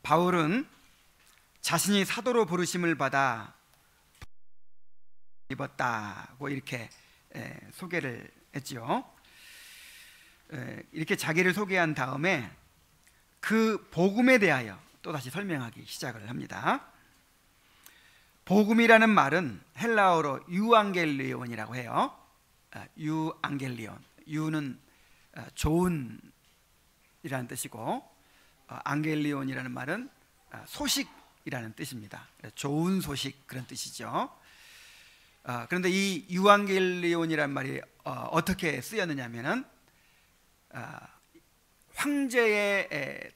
바울은 자신이 사도로 부르심을 받아 입었다고 이렇게 소개를 했지요. 이렇게 자기를 소개한 다음에 그 복음에 대하여 또다시 설명하기 시작을 합니다. 복음이라는 말은 헬라어로 유앙겔리온이라고 해요. 유앙겔리온, 유는 좋은 이라는 뜻이고, 앙겔리온이라는 말은 소식이라는 뜻입니다. 좋은 소식, 그런 뜻이죠. 그런데 이 유앙겔리온이라는 말이 어떻게 쓰였느냐 하면은 황제의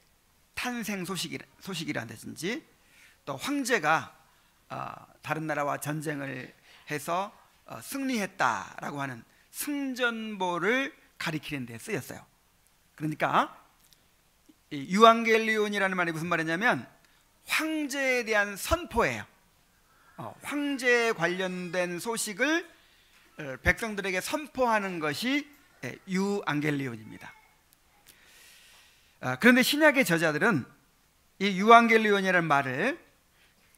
탄생 소식이라든지, 또 황제가 다른 나라와 전쟁을 해서 승리했다라고 하는 승전보를 가리키는 데 쓰였어요. 그러니까 이 유앙겔리온이라는 말이 무슨 말이냐면 황제에 대한 선포예요. 황제에 관련된 소식을 백성들에게 선포하는 것이 유앙겔리온입니다. 그런데 신약의 저자들은 이 유앙겔리온이라는 말을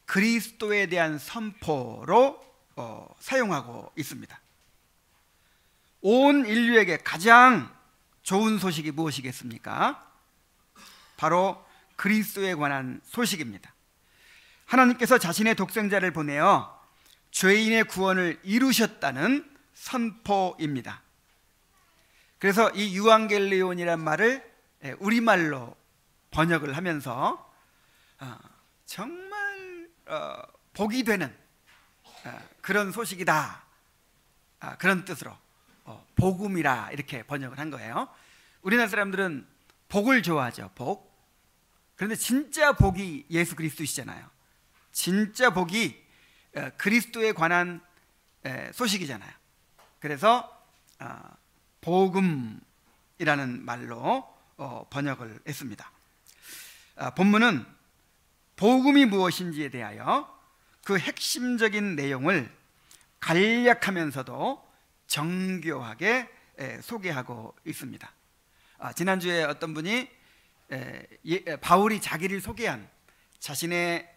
그리스도에 대한 선포로 사용하고 있습니다. 온 인류에게 가장 좋은 소식이 무엇이겠습니까? 바로 그리스도에 관한 소식입니다. 하나님께서 자신의 독생자를 보내어 죄인의 구원을 이루셨다는 선포입니다. 그래서 이 유앙겔리온이란 말을 우리말로 번역을 하면서 정말 복이 되는 그런 소식이다, 그런 뜻으로 복음이라 이렇게 번역을 한 거예요. 우리나라 사람들은 복을 좋아하죠. 복. 그런데 진짜 복이 예수 그리스도이시잖아요. 진짜 복이 그리스도에 관한 소식이잖아요. 그래서 복음이라는 말로 번역을 했습니다. 본문은 복음이 무엇인지에 대하여 그 핵심적인 내용을 간략하면서도 정교하게 소개하고 있습니다. 지난주에 어떤 분이 바울이 자기를 소개한 자신의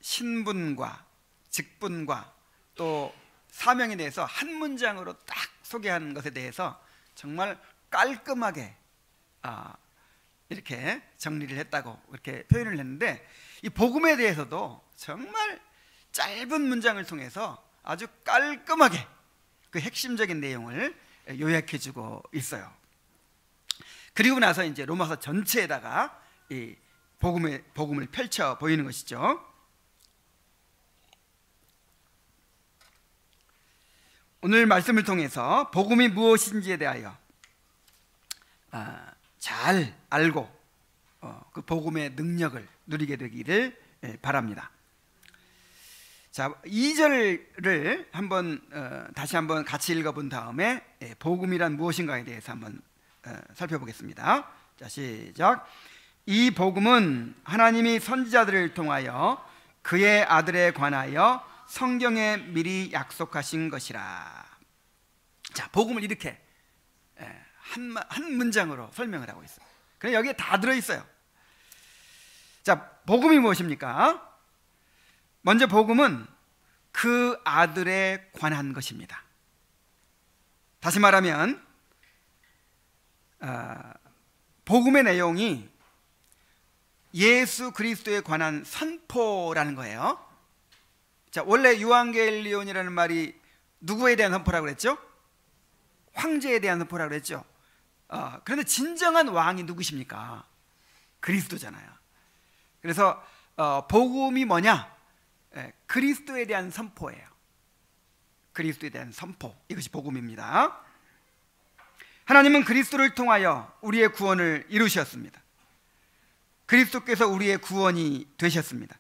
신분과 직분과 또 사명에 대해서 한 문장으로 딱 소개하는 것에 대해서 정말 깔끔하게 이렇게 정리를 했다고 이렇게 표현을 했는데, 이 복음에 대해서도 정말 짧은 문장을 통해서 아주 깔끔하게 그 핵심적인 내용을 요약해주고 있어요. 그리고 나서 이제 로마서 전체에다가 이 복음을 펼쳐 보이는 것이죠. 오늘 말씀을 통해서 복음이 무엇인지에 대하여 잘 알고 그 복음의 능력을 누리게 되기를 바랍니다. 자, 2절을 다시 한번 같이 읽어본 다음에 복음이란 무엇인가에 대해서 한번 살펴보겠습니다. 자, 시작. 이 복음은 하나님이 선지자들을 통하여 그의 아들에 관하여 성경에 미리 약속하신 것이라. 자, 복음을 이렇게 한 문장으로 설명을 하고 있어요. 그럼 여기에 다 들어있어요. 자, 복음이 무엇입니까? 먼저 복음은 그 아들에 관한 것입니다. 다시 말하면 복음의 내용이 예수 그리스도에 관한 선포라는 거예요. 자, 원래 유앙겔리온이라는 말이 누구에 대한 선포라고 그랬죠? 황제에 대한 선포라고 그랬죠. 그런데 진정한 왕이 누구십니까? 그리스도잖아요. 그래서 복음이 뭐냐? 그리스도에 대한 선포예요. 그리스도에 대한 선포, 이것이 복음입니다. 하나님은 그리스도를 통하여 우리의 구원을 이루셨습니다. 그리스도께서 우리의 구원이 되셨습니다.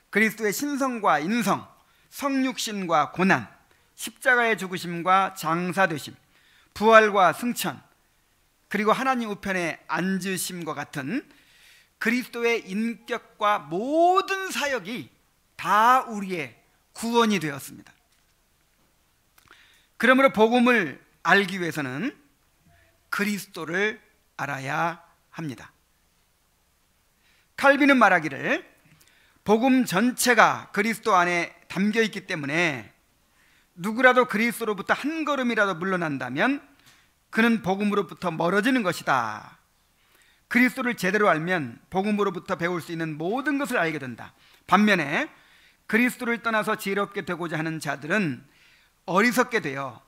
그리스도의 신성과 인성, 성육신과 고난, 십자가의 죽으심과 장사되심, 부활과 승천, 그리고 하나님 우편에 앉으심과 같은 그리스도의 인격과 모든 사역이 다 우리의 구원이 되었습니다. 그러므로 복음을 알기 위해서는 그리스도를 알아야 합니다. 칼빈은 말하기를 복음 전체가 그리스도 안에 담겨 있기 때문에 누구라도 그리스도로부터 한 걸음이라도 물러난다면 그는 복음으로부터 멀어지는 것이다. 그리스도를 제대로 알면 복음으로부터 배울 수 있는 모든 것을 알게 된다. 반면에 그리스도를 떠나서 지혜롭게 되고자 하는 자들은 어리석게 되어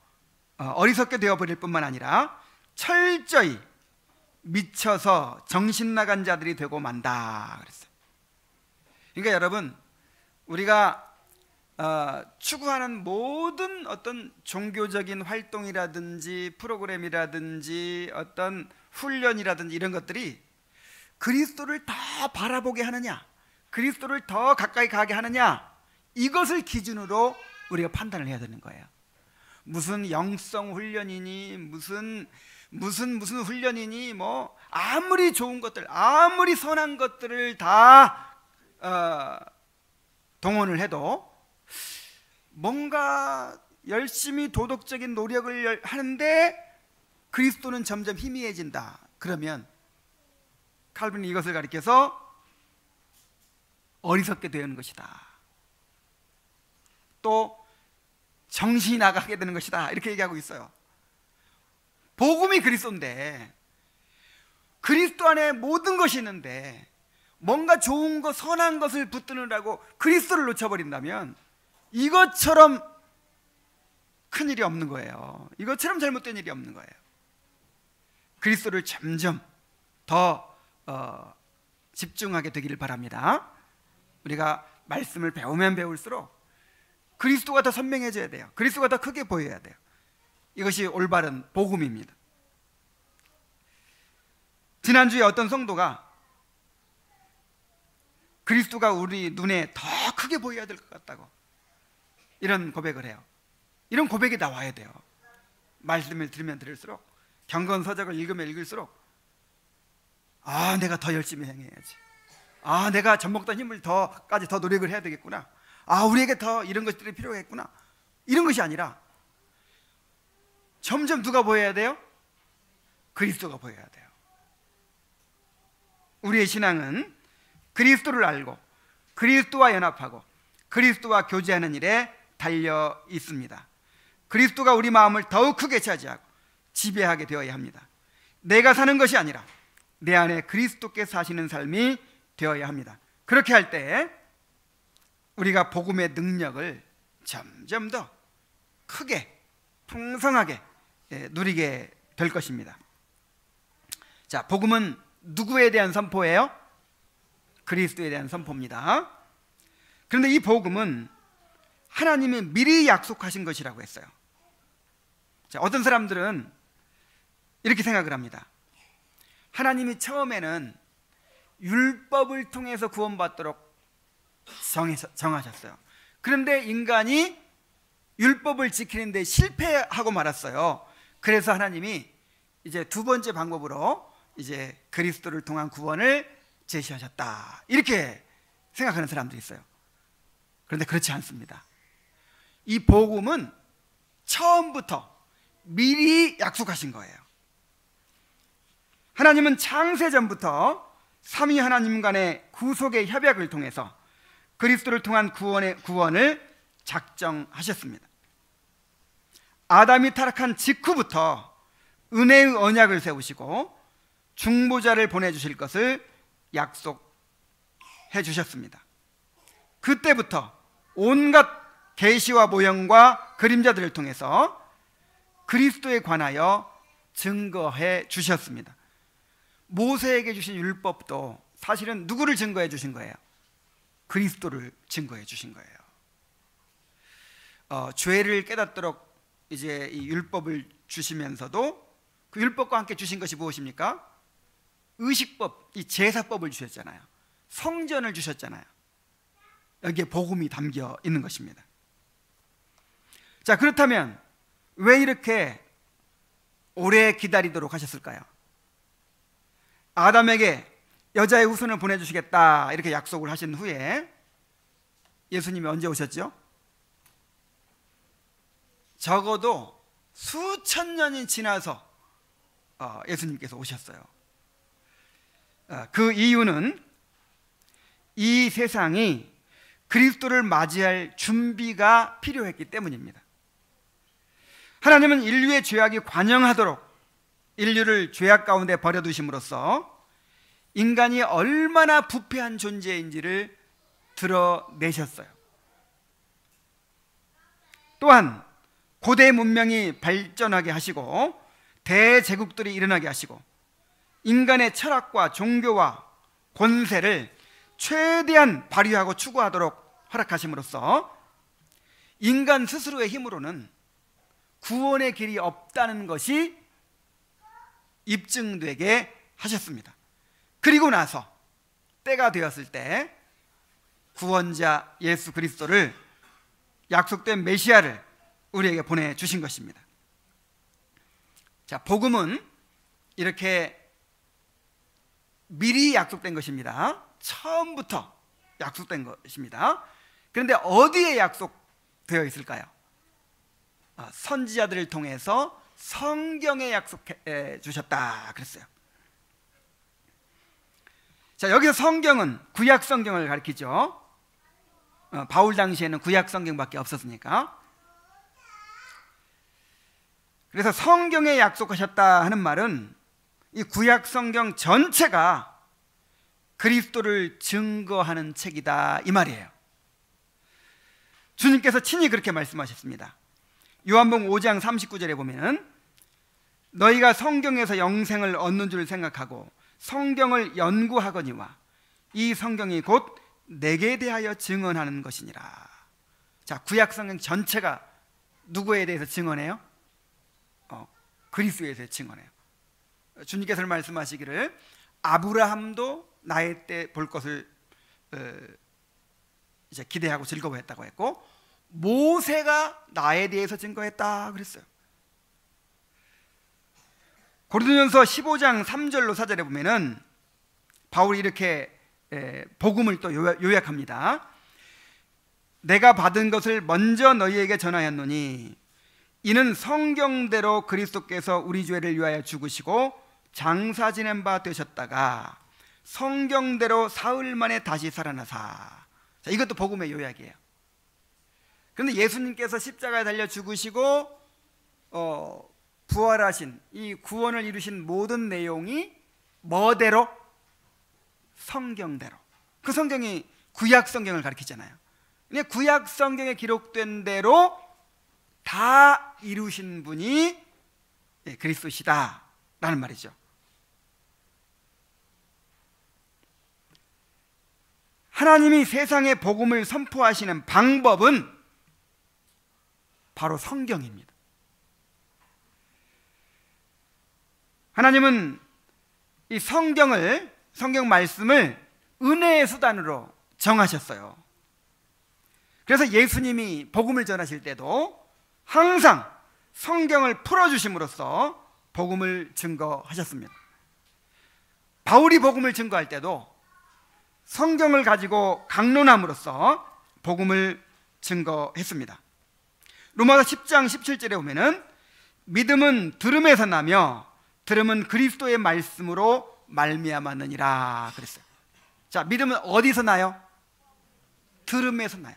버릴 뿐만 아니라 철저히 미쳐서 정신 나간 자들이 되고 만다 그랬어요. 그러니까 여러분, 우리가 추구하는 모든 어떤 종교적인 활동이라든지 프로그램이라든지 어떤 훈련이라든지 이런 것들이 그리스도를 더 바라보게 하느냐, 그리스도를 더 가까이 가게 하느냐, 이것을 기준으로 우리가 판단을 해야 되는 거예요. 무슨 영성 훈련이니 무슨 훈련이니 뭐 아무리 좋은 것들, 아무리 선한 것들을 다 동원을 해도 뭔가 열심히 도덕적인 노력을 하는데 그리스도는 점점 희미해진다. 그러면 칼빈이 이것을 가리켜서 어리석게 되는 것이다. 또 정신이 나가게 되는 것이다. 이렇게 얘기하고 있어요. 복음이 그리스도인데, 그리스도 안에 모든 것이 있는데 뭔가 좋은 것, 선한 것을 붙드느라고 그리스도를 놓쳐버린다면 이것처럼 큰일이 없는 거예요. 이것처럼 잘못된 일이 없는 거예요. 그리스도를 점점 더 집중하게 되기를 바랍니다. 우리가 말씀을 배우면 배울수록 그리스도가 더 선명해져야 돼요. 그리스도가 더 크게 보여야 돼요. 이것이 올바른 복음입니다. 지난주에 어떤 성도가 그리스도가 우리 눈에 더 크게 보여야 될 것 같다고 이런 고백을 해요. 이런 고백이 나와야 돼요. 말씀을 들으면 들을수록, 경건서적을 읽으면 읽을수록, 아, 내가 더 열심히 행해야지. 아, 내가 젖먹던 힘을 더까지 더 노력을 해야 되겠구나. 아, 우리에게 더 이런 것들이 필요하겠구나. 이런 것이 아니라 점점 누가 보여야 돼요? 그리스도가 보여야 돼요. 우리의 신앙은 그리스도를 알고 그리스도와 연합하고 그리스도와 교제하는 일에 달려 있습니다. 그리스도가 우리 마음을 더욱 크게 차지하고 지배하게 되어야 합니다. 내가 사는 것이 아니라 내 안에 그리스도께 사시는 삶이 되어야 합니다. 그렇게 할 때 우리가 복음의 능력을 점점 더 크게 풍성하게 누리게 될 것입니다. 자, 복음은 누구에 대한 선포예요? 그리스도에 대한 선포입니다. 그런데 이 복음은 하나님이 미리 약속하신 것이라고 했어요. 자, 어떤 사람들은 이렇게 생각을 합니다. 하나님이 처음에는 율법을 통해서 구원받도록 정하셨어요. 그런데 인간이 율법을 지키는 데 실패하고 말았어요. 그래서 하나님이 이제 두 번째 방법으로 이제 그리스도를 통한 구원을 제시하셨다. 이렇게 생각하는 사람들이 있어요. 그런데 그렇지 않습니다. 이 복음은 처음부터 미리 약속하신 거예요. 하나님은 창세전부터 삼위 하나님 간의 구속의 협약을 통해서 그리스도를 통한 구원을 작정하셨습니다. 아담이 타락한 직후부터 은혜의 언약을 세우시고 중보자를 보내주실 것을 약속해 주셨습니다. 그때부터 온갖 계시와 모형과 그림자들을 통해서 그리스도에 관하여 증거해 주셨습니다. 모세에게 주신 율법도 사실은 누구를 증거해 주신 거예요? 그리스도를 증거해 주신 거예요. 죄를 깨닫도록 이제 이 율법을 주시면서도 그 율법과 함께 주신 것이 무엇입니까? 의식법, 이 제사법을 주셨잖아요. 성전을 주셨잖아요. 여기에 복음이 담겨 있는 것입니다. 자, 그렇다면 왜 이렇게 오래 기다리도록 하셨을까요? 아담에게 여자의 후손을 보내주시겠다 이렇게 약속을 하신 후에 예수님이 언제 오셨죠? 적어도 수천 년이 지나서 예수님께서 오셨어요. 그 이유는 이 세상이 그리스도를 맞이할 준비가 필요했기 때문입니다. 하나님은 인류의 죄악이 관영하도록 인류를 죄악 가운데 버려두심으로써 인간이 얼마나 부패한 존재인지를 드러내셨어요. 또한 고대 문명이 발전하게 하시고 대제국들이 일어나게 하시고 인간의 철학과 종교와 권세를 최대한 발휘하고 추구하도록 허락하심으로써 인간 스스로의 힘으로는 구원의 길이 없다는 것이 입증되게 하셨습니다. 그리고 나서 때가 되었을 때 구원자 예수 그리스도를, 약속된 메시아를 우리에게 보내주신 것입니다. 자, 복음은 이렇게 미리 약속된 것입니다. 처음부터 약속된 것입니다. 그런데 어디에 약속되어 있을까요? 선지자들을 통해서 성경에 약속해 주셨다 그랬어요. 자, 여기서 성경은 구약 성경을 가리키죠. 바울 당시에는 구약 성경밖에 없었으니까. 그래서 성경에 약속하셨다 하는 말은 이 구약 성경 전체가 그리스도를 증거하는 책이다 이 말이에요. 주님께서 친히 그렇게 말씀하셨습니다. 요한복음 5장 39절에 보면은 너희가 성경에서 영생을 얻는 줄 생각하고 성경을 연구하거니와 이 성경이 곧 내게 대하여 증언하는 것이니라. 자, 구약 성경 전체가 누구에 대해서 증언해요? 그리스도에 대해서 증언해요. 주님께서 말씀하시기를 아브라함도 나의 때 볼 것을 이제 기대하고 즐거워했다고 했고 모세가 나에 대해서 증거했다 그랬어요. 고린도전서 15장 3절로 4절에 보면은 바울이 이렇게 복음을 또 요약합니다. 내가 받은 것을 먼저 너희에게 전하였노니 이는 성경대로 그리스도께서 우리 죄를 위하여 죽으시고 장사 지낸 바 되셨다가 성경대로 사흘 만에 다시 살아나사. 자, 이것도 복음의 요약이에요. 그런데 예수님께서 십자가에 달려 죽으시고 부활하신 이 구원을 이루신 모든 내용이 뭐대로? 성경대로. 그 성경이 구약 성경을 가리키잖아요. 근데 구약 성경에 기록된 대로 다 이루신 분이 그리스도시다 라는 말이죠. 하나님이 세상에 복음을 선포하시는 방법은 바로 성경입니다. 하나님은 이 성경 말씀을 은혜의 수단으로 정하셨어요. 그래서 예수님이 복음을 전하실 때도 항상 성경을 풀어주심으로써 복음을 증거하셨습니다. 바울이 복음을 증거할 때도 성경을 가지고 강론함으로써 복음을 증거했습니다. 로마서 10장 17절에 보면은 믿음은 들음에서 나며 들음은 그리스도의 말씀으로 말미암았느니라 그랬어요. 자, 믿음은 어디서 나요? 들음에서 나요.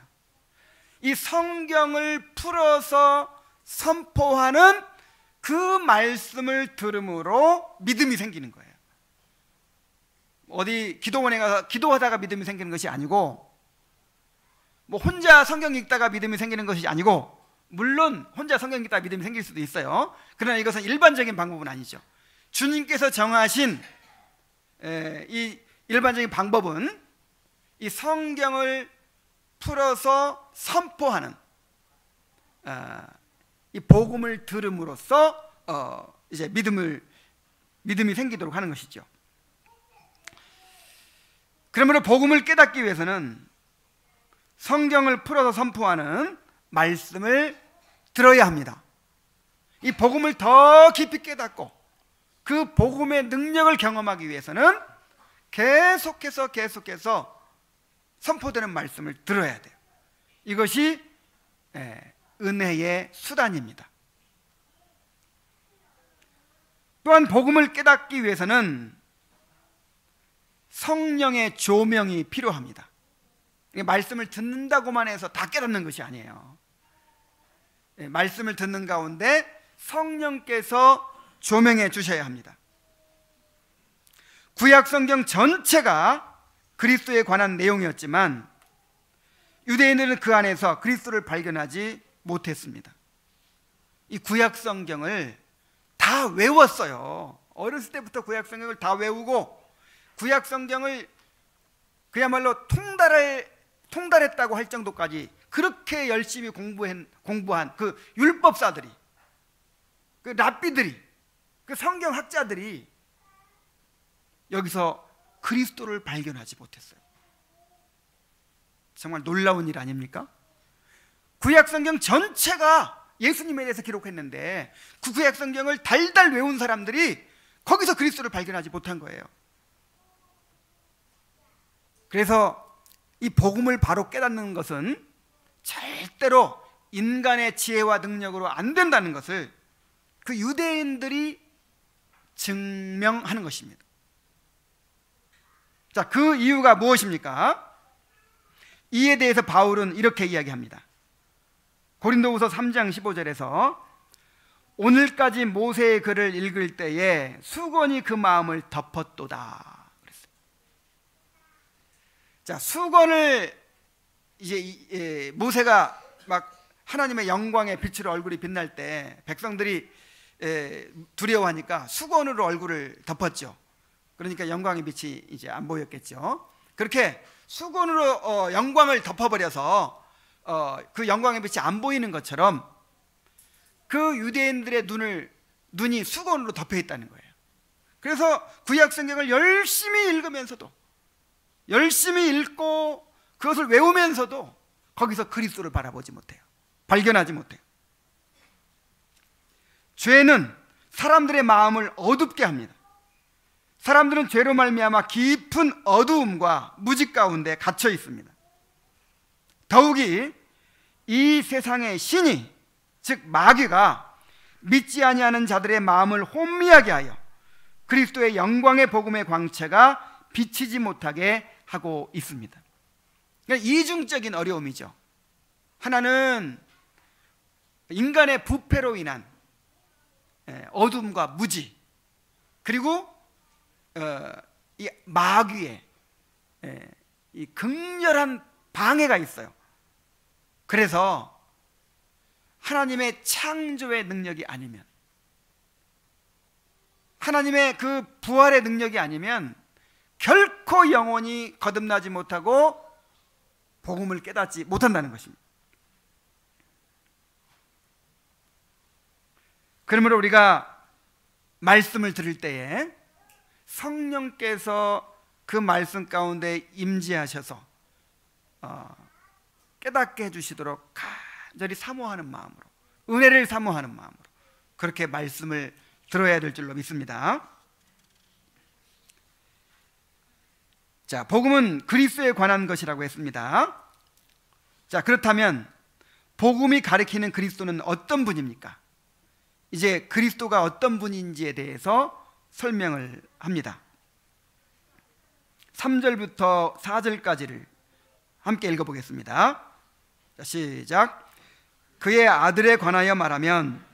이 성경을 풀어서 선포하는 그 말씀을 들음으로 믿음이 생기는 거예요. 어디 기도원에 가서 기도하다가 믿음이 생기는 것이 아니고, 뭐 혼자 성경 읽다가 믿음이 생기는 것이 아니고, 물론 혼자 성경 읽다가 믿음이 생길 수도 있어요. 그러나 이것은 일반적인 방법은 아니죠. 주님께서 정하신 이 일반적인 방법은 이 성경을 풀어서 선포하는 이 복음을 들음으로써 이제 믿음이 생기도록 하는 것이죠. 그러므로 복음을 깨닫기 위해서는 성경을 풀어서 선포하는 말씀을 들어야 합니다. 이 복음을 더 깊이 깨닫고 그 복음의 능력을 경험하기 위해서는 계속해서 선포되는 말씀을 들어야 돼요. 이것이 은혜의 수단입니다. 또한 복음을 깨닫기 위해서는 성령의 조명이 필요합니다. 말씀을 듣는다고만 해서 다 깨닫는 것이 아니에요. 말씀을 듣는 가운데 성령께서 조명해 주셔야 합니다. 구약 성경 전체가 그리스도에 관한 내용이었지만 유대인들은 그 안에서 그리스도를 발견하지 못했습니다. 이 구약 성경을 다 외웠어요. 어렸을 때부터 구약 성경을 다 외우고 구약 성경을 그야말로 통달했다고 할 정도까지 그렇게 열심히 공부한 그 율법사들이, 그 랍비들이, 그 성경학자들이 여기서 그리스도를 발견하지 못했어요. 정말 놀라운 일 아닙니까? 구약 성경 전체가 예수님에 대해서 기록했는데 그 구약 성경을 달달 외운 사람들이 거기서 그리스도를 발견하지 못한 거예요. 그래서 이 복음을 바로 깨닫는 것은 절대로 인간의 지혜와 능력으로 안 된다는 것을 그 유대인들이 증명하는 것입니다. 자, 그 이유가 무엇입니까? 이에 대해서 바울은 이렇게 이야기합니다. 고린도후서 3장 15절에서 오늘까지 모세의 글을 읽을 때에 수건이 그 마음을 덮었도다 그랬어요. 자, 수건을 이제 모세가 막 하나님의 영광의 빛으로 얼굴이 빛날 때 백성들이 두려워하니까 수건으로 얼굴을 덮었죠. 그러니까 영광의 빛이 이제 안 보였겠죠. 그렇게 수건으로 영광을 덮어버려서 그 영광의 빛이 안 보이는 것처럼 그 유대인들의 눈이 수건으로 덮여 있다는 거예요. 그래서 구약 성경을 열심히 읽으면서도, 열심히 읽고 그것을 외우면서도 거기서 그리스도를 바라보지 못해요. 발견하지 못해요. 죄는 사람들의 마음을 어둡게 합니다. 사람들은 죄로 말미암아 깊은 어두움과 무지 가운데 갇혀 있습니다. 더욱이 이 세상의 신이, 즉 마귀가 믿지 아니하는 자들의 마음을 혼미하게 하여 그리스도의 영광의 복음의 광채가 비치지 못하게 하고 있습니다. 그러니까 이중적인 어려움이죠. 하나는 인간의 부패로 인한 어둠과 무지, 그리고 이 마귀의 이 극렬한 방해가 있어요. 그래서 하나님의 창조의 능력이 아니면, 하나님의 그 부활의 능력이 아니면 결코 영혼이 거듭나지 못하고 복음을 깨닫지 못한다는 것입니다. 그러므로 우리가 말씀을 들을 때에 성령께서 그 말씀 가운데 임재하셔서 깨닫게 해주시도록 간절히 사모하는 마음으로, 은혜를 사모하는 마음으로 그렇게 말씀을 들어야 될 줄로 믿습니다. 자, 복음은 그리스도에 관한 것이라고 했습니다. 자, 그렇다면 복음이 가리키는 그리스도는 어떤 분입니까? 이제 그리스도가 어떤 분인지에 대해서 설명을 합니다. 3절부터 4절까지를 함께 읽어보겠습니다. 자, 시작. 그의 아들에 관하여 말하면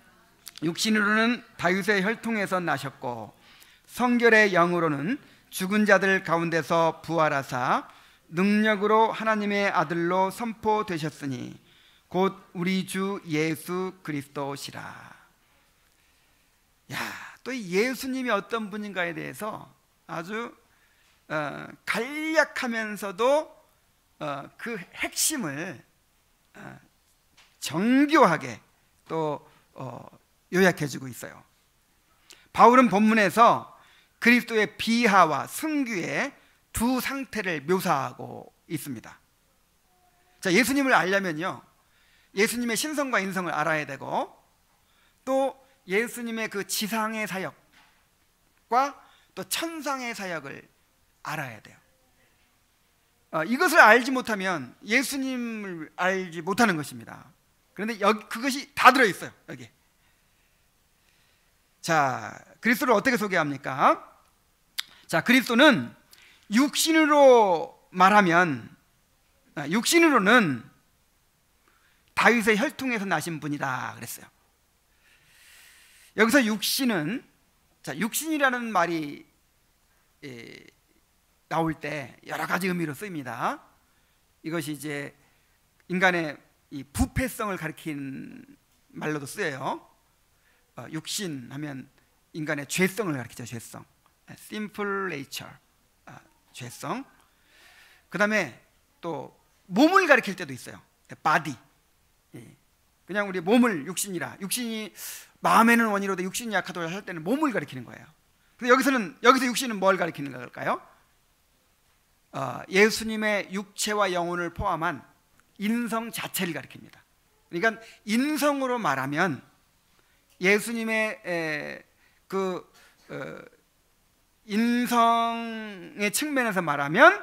육신으로는 다윗의 혈통에서 나셨고 성결의 영으로는 죽은 자들 가운데서 부활하사 능력으로 하나님의 아들로 선포되셨으니 곧 우리 주 예수 그리스도시라. 야, 또 예수님이 어떤 분인가에 대해서 아주 간략하면서도 그 핵심을 정교하게 또 요약해주고 있어요. 바울은 본문에서 그리스도의 비하와 승귀의 두 상태를 묘사하고 있습니다. 자, 예수님을 알려면요, 예수님의 신성과 인성을 알아야 되고, 또 예수님의 그 지상의 사역과 또 천상의 사역을 알아야 돼요. 이것을 알지 못하면 예수님을 알지 못하는 것입니다. 그런데 그것이 다 들어있어요, 여기. 자, 그리스도를 어떻게 소개합니까? 자, 그리스도는 육신으로 말하면, 육신으로는 다윗의 혈통에서 나신 분이다 그랬어요. 여기서 육신은, 자, 육신이라는 말이 나올 때 여러 가지 의미로 쓰입니다. 이것이 이제 인간의 이 부패성을 가리킨 말로도 쓰여요. 육신 하면 인간의 죄성을 가리키죠. 죄성, sinful nature, 죄성. 그 다음에 또 몸을 가리킬 때도 있어요. body. 그냥 우리 몸을 육신이라, 육신이 마음에는 원이로도 육신이 약하도록 할 때는 몸을 가리키는 거예요. 근데 여기서 육신은 뭘 가리키는 걸까요? 예수님의 육체와 영혼을 포함한 인성 자체를 가리킵니다. 그러니까 인성으로 말하면 예수님의 인성의 측면에서 말하면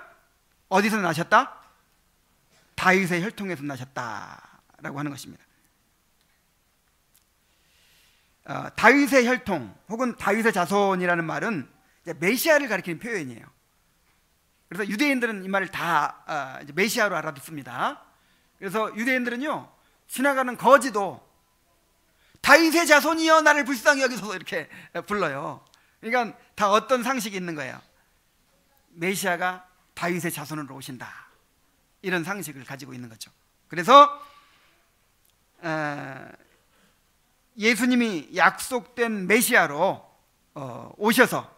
어디서 나셨다? 다윗의 혈통에서 나셨다라고 하는 것입니다. 다윗의 혈통 혹은 다윗의 자손이라는 말은 이제 메시아를 가리키는 표현이에요. 그래서 유대인들은 이 말을 다 이제 메시아로 알아듣습니다. 그래서 유대인들은요, 지나가는 거지도 다윗의 자손이여 나를 불쌍히 여기소서 이렇게 불러요. 그러니까 다 어떤 상식이 있는 거예요. 메시아가 다윗의 자손으로 오신다, 이런 상식을 가지고 있는 거죠. 그래서 예수님이 약속된 메시아로 오셔서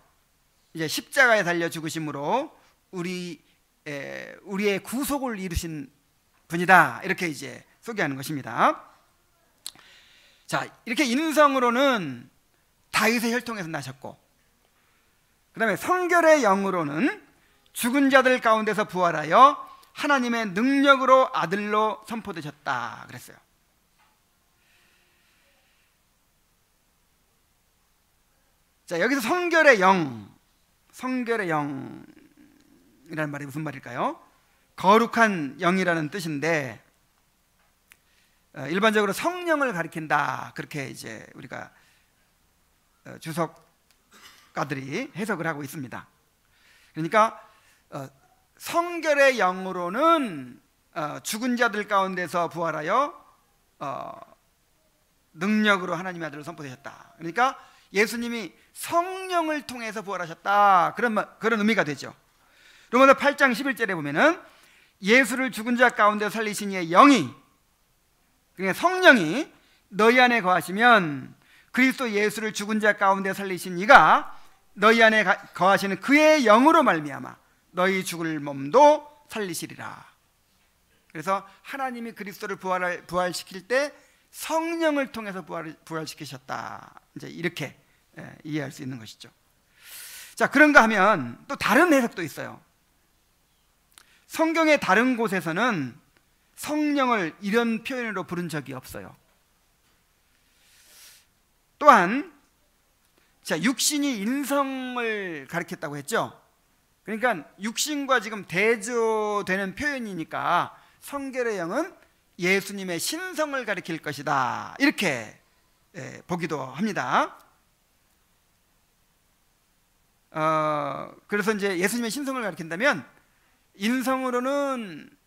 이제 십자가에 달려 죽으심으로 우리의 구속을 이루신 분이다, 이렇게 이제 소개하는 것입니다. 자, 이렇게 인성으로는 다윗의 혈통에서 나셨고, 그 다음에 성결의 영으로는 죽은 자들 가운데서 부활하여 하나님의 능력으로 아들로 선포되셨다 그랬어요. 자, 여기서 성결의 영이라는 말이 무슨 말일까요? 거룩한 영이라는 뜻인데, 일반적으로 성령을 가리킨다, 그렇게 이제 우리가 주석가들이 해석을 하고 있습니다. 그러니까 성결의 영으로는 죽은 자들 가운데서 부활하여 능력으로 하나님의 아들을 선포되셨다. 그러니까 예수님이 성령을 통해서 부활하셨다, 그런 의미가 되죠. 로마서 8장 11절에 보면은 예수를 죽은 자 가운데 살리신 이의 영이, 그러니까 성령이 너희 안에 거하시면 그리스도 예수를 죽은 자 가운데 살리신 이가 너희 안에 거하시는 그의 영으로 말미암아 너희 죽을 몸도 살리시리라. 그래서 하나님이 그리스도를 부활시킬 때 성령을 통해서 부활시키셨다, 이제 이렇게 이해할 수 있는 것이죠. 자, 그런가 하면 또 다른 해석도 있어요. 성경의 다른 곳에서는 성령을 이런 표현으로 부른 적이 없어요. 또한, 자, 육신이 인성을 가리켰다고 했죠. 그러니까 육신과 지금 대조되는 표현이니까 성결의 영은 예수님의 신성을 가리킬 것이다, 이렇게 보기도 합니다. 그래서 이제 예수님의 신성을 가리킨다면 인성으로는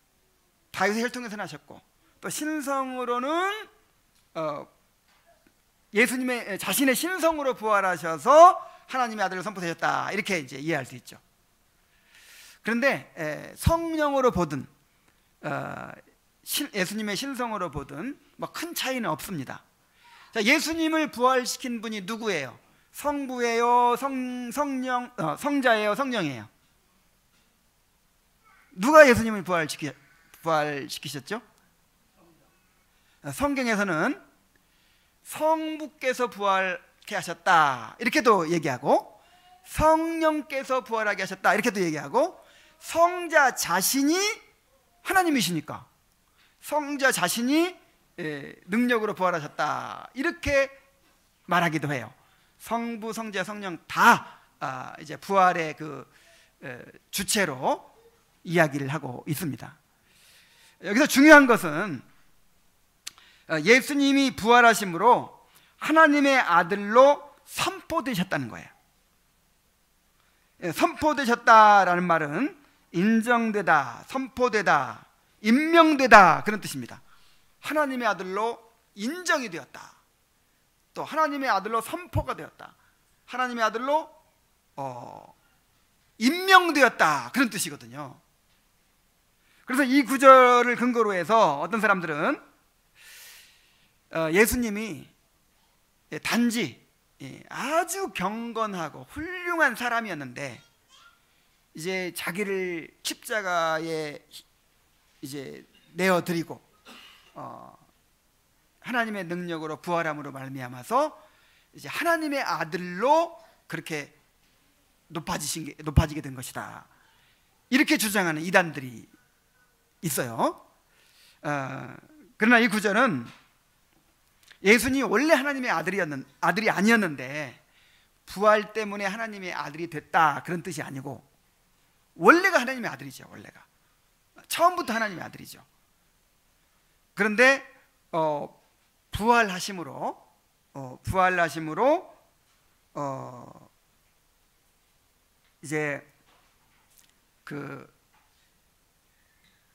다윗의 혈통에서 나셨고, 또 신성으로는 예수님의 자신의 신성으로 부활하셔서 하나님의 아들을 선포되셨다, 이렇게 이제 이해할 수 있죠. 그런데 성령으로 보든 예수님의 신성으로 보든 뭐 큰 차이는 없습니다. 자, 예수님을 부활시킨 분이 누구예요? 성부예요? 성자예요? 성령이에요? 누가 예수님을 부활시키셨죠? 성경에서는 성부께서 부활케 하셨다, 이렇게도 얘기하고, 성령께서 부활하게 하셨다, 이렇게도 얘기하고, 성자 자신이 하나님이시니까 성자 자신이 능력으로 부활하셨다, 이렇게 말하기도 해요. 성부, 성자, 성령 다 이제 부활의 그 주체로 이야기를 하고 있습니다. 여기서 중요한 것은 예수님이 부활하심으로 하나님의 아들로 선포되셨다는 거예요. 선포되셨다라는 말은 인정되다, 선포되다, 임명되다 그런 뜻입니다. 하나님의 아들로 인정이 되었다, 또 하나님의 아들로 선포가 되었다, 하나님의 아들로 임명되었다 그런 뜻이거든요. 그래서 이 구절을 근거로 해서 어떤 사람들은 예수님이 단지 아주 경건하고 훌륭한 사람이었는데 이제 자기를 십자가에 이제 내어드리고 하나님의 능력으로 부활함으로 말미암아서 이제 하나님의 아들로 그렇게 높아지게 된 것이다, 이렇게 주장하는 이단들이 있어요. 그러나 이 구절은 예수님이 원래 하나님의 아들이 아니었는데 부활 때문에 하나님의 아들이 됐다 그런 뜻이 아니고, 원래가 하나님의 아들이죠. 원래가 처음부터 하나님의 아들이죠. 그런데 부활하심으로 이제 그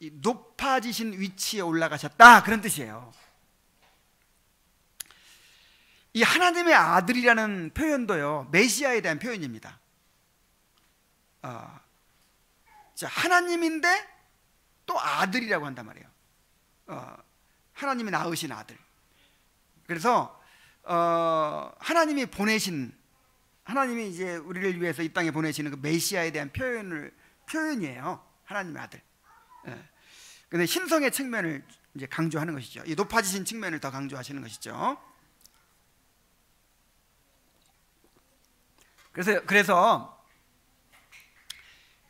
높아지신 위치에 올라가셨다 그런 뜻이에요. 이 하나님의 아들이라는 표현도요, 메시아에 대한 표현입니다. 하나님인데 또 아들이라고 한단 말이에요. 하나님이 낳으신 아들. 그래서 하나님이 이제 우리를 위해서 이 땅에 보내시는 그 메시아에 대한 표현이에요. 하나님의 아들. 근데 신성의 측면을 이제 강조하는 것이죠. 이 높아지신 측면을 더 강조하시는 것이죠. 그래서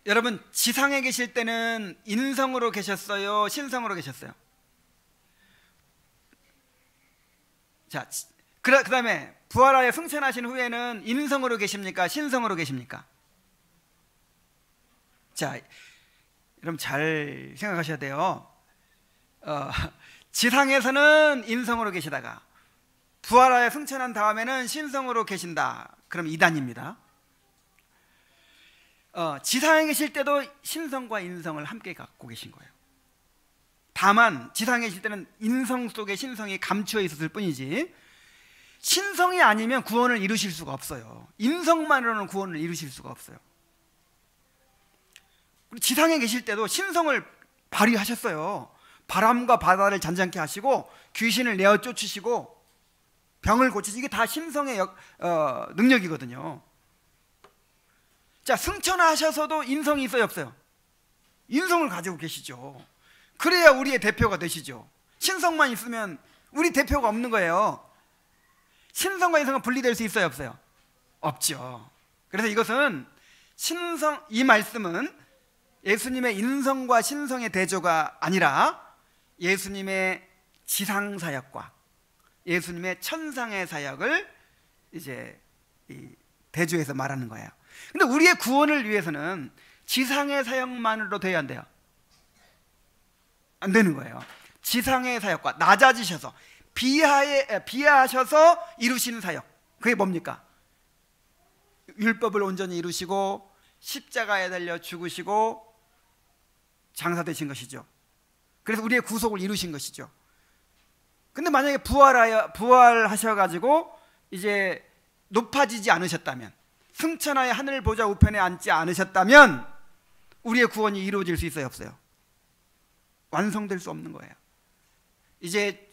여러분, 지상에 계실 때는 인성으로 계셨어요, 신성으로 계셨어요? 자, 그 다음에 부활하여 승천하신 후에는 인성으로 계십니까, 신성으로 계십니까? 자, 여러분 잘 생각하셔야 돼요. 지상에서는 인성으로 계시다가 부활하여 승천한 다음에는 신성으로 계신다, 그럼 이단입니다. 지상에 계실 때도 신성과 인성을 함께 갖고 계신 거예요. 다만 지상에 계실 때는 인성 속에 신성이 감추어 있었을 뿐이지, 신성이 아니면 구원을 이루실 수가 없어요. 인성만으로는 구원을 이루실 수가 없어요. 지상에 계실 때도 신성을 발휘하셨어요. 바람과 바다를 잔잔케 하시고 귀신을 내어 쫓으시고 병을 고치시고, 이게 다 신성의 능력이거든요. 자, 승천하셔서도 인성이 있어요, 없어요? 인성을 가지고 계시죠. 그래야 우리의 대표가 되시죠. 신성만 있으면 우리 대표가 없는 거예요. 신성과 인성은 분리될 수 있어요, 없어요? 없죠. 그래서 이것은 이 말씀은 예수님의 인성과 신성의 대조가 아니라 예수님의 지상 사역과 예수님의 천상의 사역을 이제 대조해서 말하는 거예요. 근데 우리의 구원을 위해서는 지상의 사역만으로 돼야 안 돼요? 안 되는 거예요. 지상의 사역과 낮아지셔서 비하하셔서 이루시는 사역, 그게 뭡니까? 율법을 온전히 이루시고 십자가에 달려 죽으시고 장사되신 것이죠. 그래서 우리의 구속을 이루신 것이죠. 근데 만약에 부활하셔가지고 이제 높아지지 않으셨다면, 승천하여 하늘 보좌 우편에 앉지 않으셨다면 우리의 구원이 이루어질 수 있어요, 없어요? 완성될 수 없는 거예요. 이제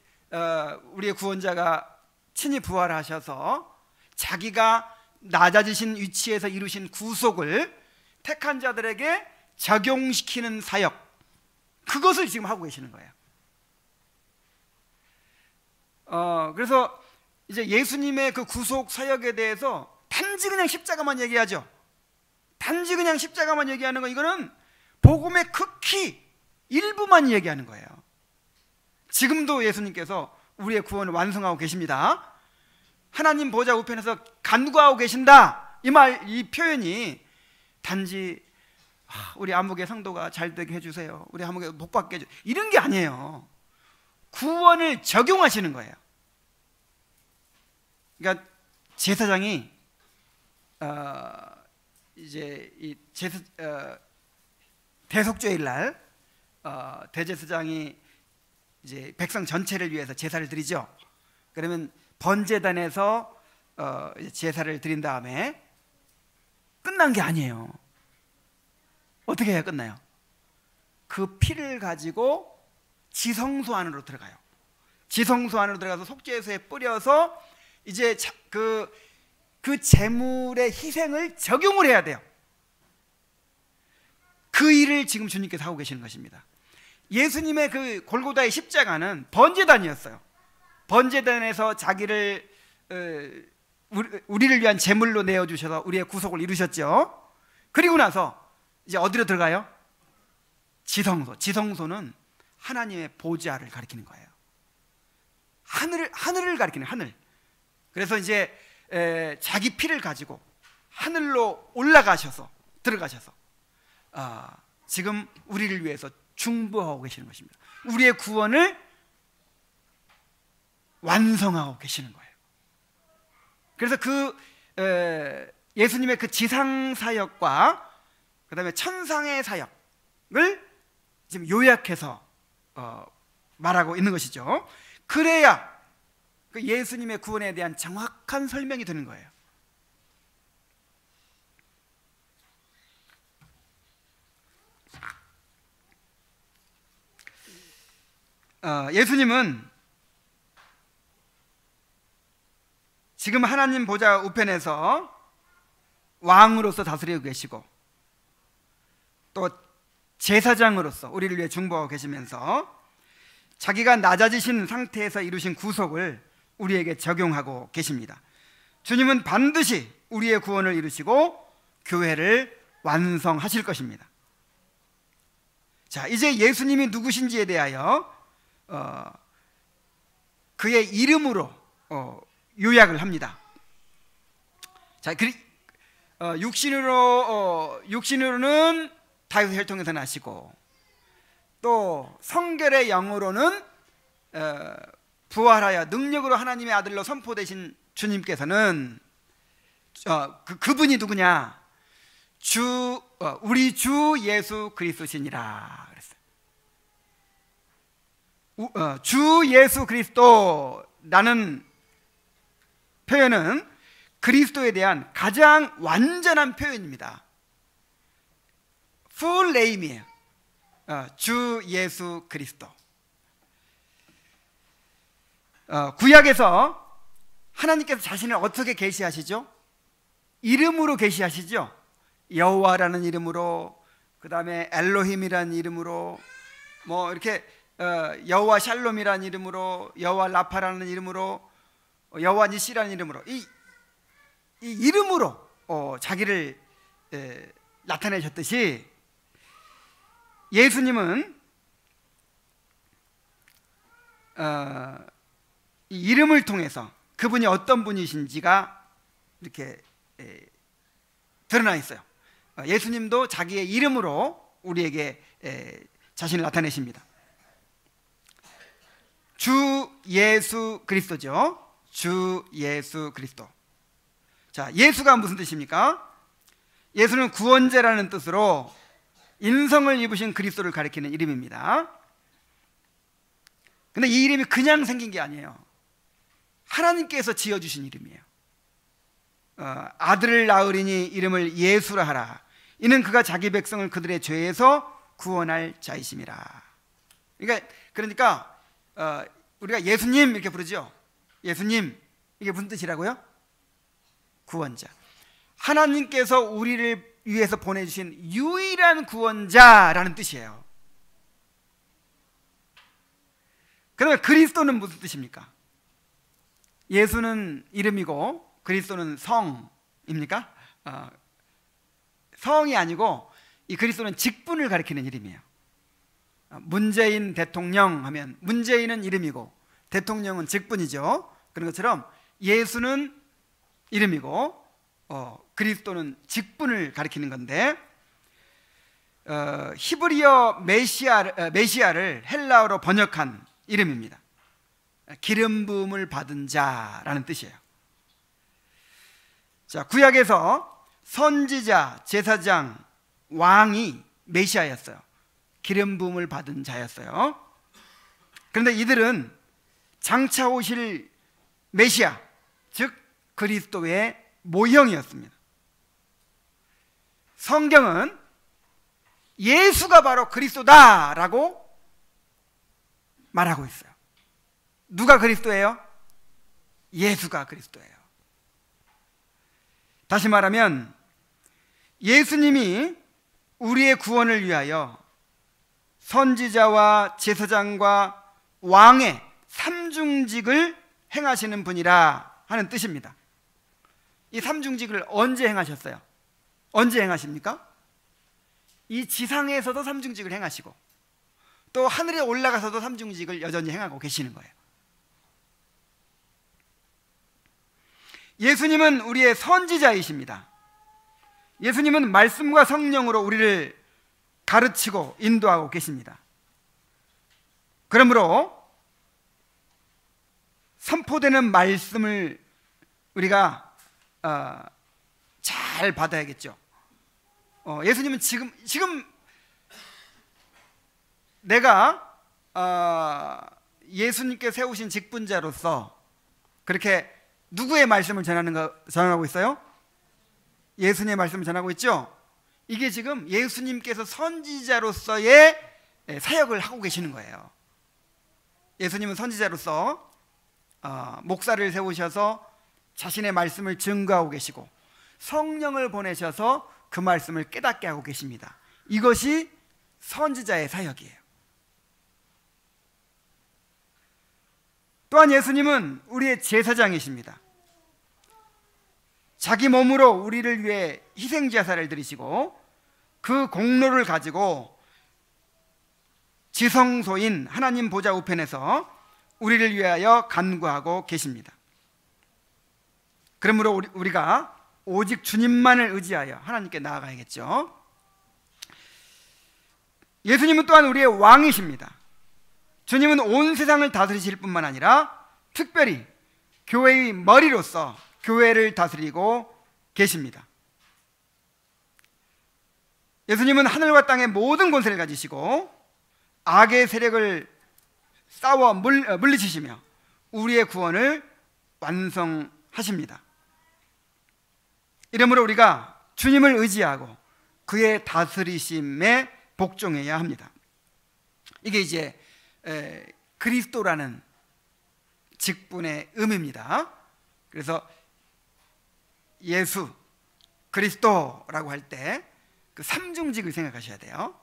우리의 구원자가 친히 부활하셔서 자기가 낮아지신 위치에서 이루신 구속을 택한 자들에게 적용시키는 사역, 그것을 지금 하고 계시는 거예요. 그래서 이제 예수님의 그 구속 사역에 대해서 단지 그냥 십자가만 얘기하죠. 단지 그냥 십자가만 얘기하는 거, 이거는 복음의 극히 일부만 얘기하는 거예요. 지금도 예수님께서 우리의 구원을 완성하고 계십니다. 하나님 보좌 우편에서 간구하고 계신다, 이 표현이 단지 우리 암흑의 성도가 잘 되게 해주세요, 우리 암흑에 복 받게 해주세요, 이런 게 아니에요. 구원을 적용하시는 거예요. 그러니까 제사장이 이제 이 대속죄일 날 대제사장이 이제 백성 전체를 위해서 제사를 드리죠. 그러면 번제단에서 제사를 드린 다음에 끝난 게 아니에요. 어떻게 해야 끝나요? 그 피를 가지고 지성소 안으로 들어가요. 지성소 안으로 들어가서 속죄소에 뿌려서 이제 그 제물의 희생을 적용을 해야 돼요. 그 일을 지금 주님께서 하고 계시는 것입니다. 예수님의 그 골고다의 십자가는 번제단이었어요. 번제단에서 자기를 우리를 위한 제물로 내어주셔서 우리의 구속을 이루셨죠. 그리고 나서 이제 어디로 들어가요? 지성소. 지성소는 하나님의 보좌를 가리키는 거예요. 하늘을 가리키는 하늘. 그래서 이제 자기 피를 가지고 하늘로 올라가셔서 들어가셔서 지금 우리를 위해서 중보하고 계시는 것입니다. 우리의 구원을 완성하고 계시는 거예요. 그래서 예수님의 그 지상 사역과 그 다음에 천상의 사역을 지금 요약해서 말하고 있는 것이죠. 그래야 그 예수님의 구원에 대한 정확한 설명이 되는 거예요. 예수님은 지금 하나님 보좌 우편에서 왕으로서 다스리고 계시고 또 제사장으로서 우리를 위해 중보하고 계시면서 자기가 낮아지신 상태에서 이루신 구속을 우리에게 적용하고 계십니다. 주님은 반드시 우리의 구원을 이루시고 교회를 완성하실 것입니다. 자, 이제 예수님이 누구신지에 대하여 그의 이름으로 요약을 합니다. 자, 육신으로는 다윗 혈통에서 나시고 또 성결의 영으로는 부활하여 능력으로 하나님의 아들로 선포되신 주님께서는 그분이 누구냐? 우리 주 예수 그리스도시니라 그랬어요. 주 예수 그리스도라는 표현은 그리스도에 대한 가장 완전한 표현입니다. 풀 네임이에요. 주 예수 그리스도. 구약에서 하나님께서 자신을 어떻게 계시하시죠? 이름으로 계시하시죠. 여호와라는 이름으로, 그 다음에 엘로힘이라는 이름으로, 뭐 이렇게 여호와 샬롬이라는 이름으로, 여호와 라파라는 이름으로, 여호와 니시라는 이름으로, 이 이름으로 자기를 나타내셨듯이 예수님은 이 이름을 통해서 그분이 어떤 분이신지가 이렇게 드러나 있어요. 예수님도 자기의 이름으로 우리에게 자신을 나타내십니다. 주 예수 그리스도죠. 주 예수 그리스도. 자, 예수가 무슨 뜻입니까? 예수는 구원자라는 뜻으로 인성을 입으신 그리스도를 가리키는 이름입니다. 근데 이 이름이 그냥 생긴 게 아니에요. 하나님께서 지어주신 이름이에요. 아들을 낳으리니 이름을 예수라 하라. 이는 그가 자기 백성을 그들의 죄에서 구원할 자이심이라. 그러니까 우리가 예수님 이렇게 부르죠. 예수님, 이게 무슨 뜻이라고요? 구원자. 하나님께서 우리를 위해서 보내주신 유일한 구원자라는 뜻이에요. 그러면 그리스도는 무슨 뜻입니까? 예수는 이름이고 그리스도는 성입니까? 성이 아니고 이 그리스도는 직분을 가리키는 이름이에요. 문재인 대통령 하면 문재인은 이름이고 대통령은 직분이죠. 그런 것처럼 예수는 이름이고 그리스도는 직분을 가리키는 건데, 히브리어 메시아를 헬라어로 번역한 이름입니다. 기름 부음을 받은 자라는 뜻이에요. 자, 구약에서 선지자, 제사장, 왕이 메시아였어요. 기름 부음을 받은 자였어요. 그런데 이들은 장차 오실 메시아, 즉 그리스도의 모형이었습니다. 성경은 예수가 바로 그리스도다라고 말하고 있어요. 누가 그리스도예요? 예수가 그리스도예요. 다시 말하면 예수님이 우리의 구원을 위하여 선지자와 제사장과 왕의 삼중직을 행하시는 분이라 하는 뜻입니다. 이 삼중직을 언제 행하셨어요? 언제 행하십니까? 이 지상에서도 삼중직을 행하시고 또 하늘에 올라가서도 삼중직을 여전히 행하고 계시는 거예요. 예수님은 우리의 선지자이십니다. 예수님은 말씀과 성령으로 우리를 가르치고 인도하고 계십니다. 그러므로 선포되는 말씀을 우리가 잘 받아야겠죠. 예수님은 지금 내가 예수님께 세우신 직분자로서 그렇게 누구의 말씀을 전하고 있어요? 예수님의 말씀을 전하고 있죠. 이게 지금 예수님께서 선지자로서의 사역을 하고 계시는 거예요. 예수님은 선지자로서 목사를 세우셔서 자신의 말씀을 증거하고 계시고 성령을 보내셔서 그 말씀을 깨닫게 하고 계십니다. 이것이 선지자의 사역이에요. 또한 예수님은 우리의 제사장이십니다. 자기 몸으로 우리를 위해 희생제사를 드리시고 그 공로를 가지고 지성소인 하나님 보좌 우편에서 우리를 위하여 간구하고 계십니다. 그러므로 우리가 오직 주님만을 의지하여 하나님께 나아가야겠죠. 예수님은 또한 우리의 왕이십니다. 주님은 온 세상을 다스리실 뿐만 아니라 특별히 교회의 머리로서 교회를 다스리고 계십니다. 예수님은 하늘과 땅의 모든 권세를 가지시고 악의 세력을 싸워 물리치시며 우리의 구원을 완성하십니다. 이러므로 우리가 주님을 의지하고 그의 다스리심에 복종해야 합니다. 이게 이제 그리스도라는 직분의 의미입니다. 그래서 예수, 그리스도라고 할 때 그 삼중직을 생각하셔야 돼요.